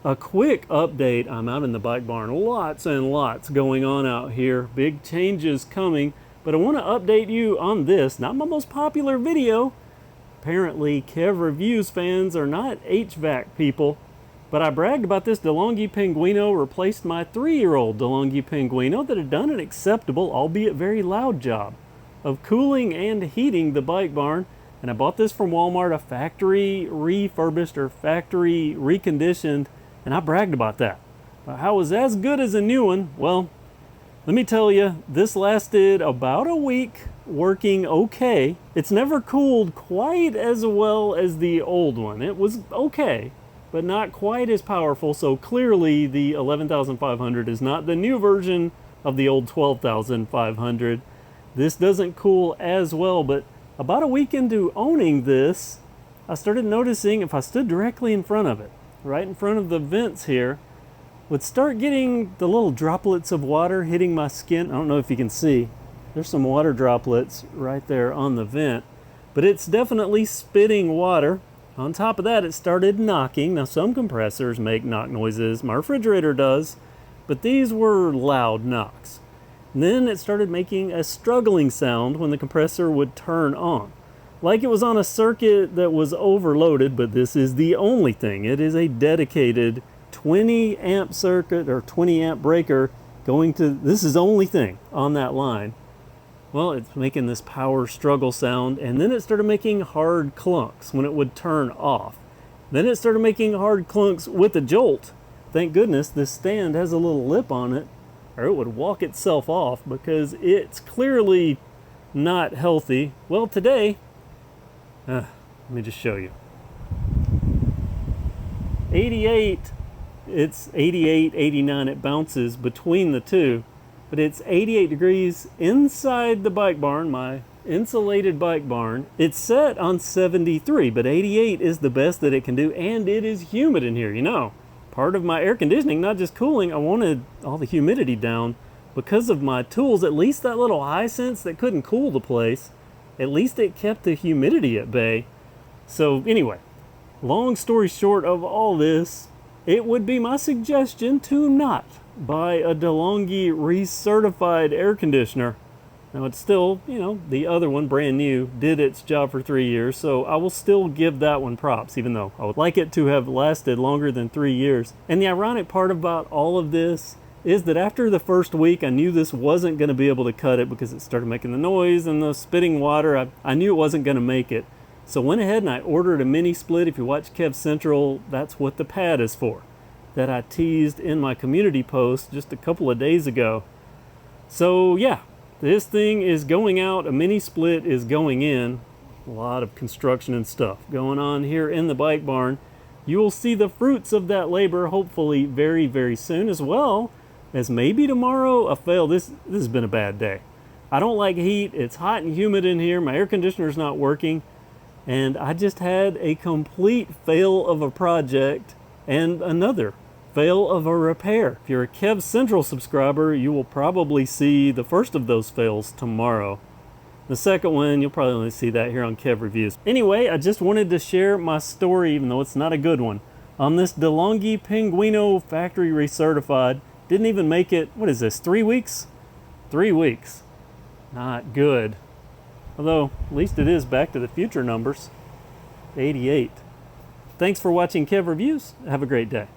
A quick update. I'm out in the bike barn. Lots and lots going on out here. Big changes coming. But I want to update you on this. Not my most popular video. Apparently, KevReviews fans are not HVAC people. But I bragged about this Delonghi Pinguino replaced my 3-year-old Delonghi Pinguino that had done an acceptable, albeit very loud job of cooling and heating the bike barn. And I bought this from Walmart, a factory refurbished or factory reconditioned. And I bragged about that. How it was as good as a new one? Well, let me tell you, this lasted about a week working okay. It's never cooled quite as well as the old one. It was okay, but not quite as powerful. So clearly the 11,500 is not the new version of the old 12,500. This doesn't cool as well, but about a week into owning this, I started noticing if I stood directly in front of it, right in front of the vents here, would start getting the little droplets of water hitting my skin. I don't know if you can see. There's some water droplets right there on the vent, but it's definitely spitting water. On top of that, it started knocking. Now, some compressors make knock noises. My refrigerator does, but these were loud knocks. And then it started making a struggling sound when the compressor would turn on. Like it was on a circuit that was overloaded, but this is the only thing. It is a dedicated 20 amp circuit or 20 amp breaker going to, this is the only thing on that line. Well, it's making this power struggle sound, and then it started making hard clunks when it would turn off. Then it started making hard clunks with a jolt. Thank goodness this stand has a little lip on it, or it would walk itself off because it's clearly not healthy. Well, today, let me just show you. 88, it's 88, 89, it bounces between the two, but it's 88 degrees inside the bike barn, my insulated bike barn. It's set on 73, but 88 is the best that it can do, and it is humid in here, you know. Part of my air conditioning, not just cooling, I wanted all the humidity down because of my tools. At least that little high sense that couldn't cool the place, at least it kept the humidity at bay. So anyway, long story short of all this, it would be my suggestion to not buy a Delonghi recertified air conditioner. Now it's still, you know, the other one, brand new, did its job for 3 years, so I will still give that one props, even though I would like it to have lasted longer than 3 years. And the ironic part about all of this is that after the first week, I knew this wasn't going to be able to cut it because it started making the noise and the spitting water. I knew it wasn't going to make it. So went ahead and I ordered a mini split. If you watch KevCentral, that's what the pad is for, that I teased in my community post just a couple of days ago. So yeah, this thing is going out, a mini split is going in. A lot of construction and stuff going on here in the bike barn. You will see the fruits of that labor hopefully very, very soon, as well as maybe tomorrow a fail. This has been a bad day. I don't like heat. It's hot and humid in here. My air conditioner's not working. And I just had a complete fail of a project and another fail of a repair. If you're a KevCentral subscriber, you will probably see the first of those fails tomorrow. The second one, you'll probably only see that here on KevReviews. Anyway, I just wanted to share my story, even though it's not a good one, on this Delonghi Pinguino factory recertified. Didn't even make it, what is this, 3 weeks? 3 weeks. Not good. Although, at least it is Back to the Future numbers. 88. Thanks for watching KevReviews. Have a great day.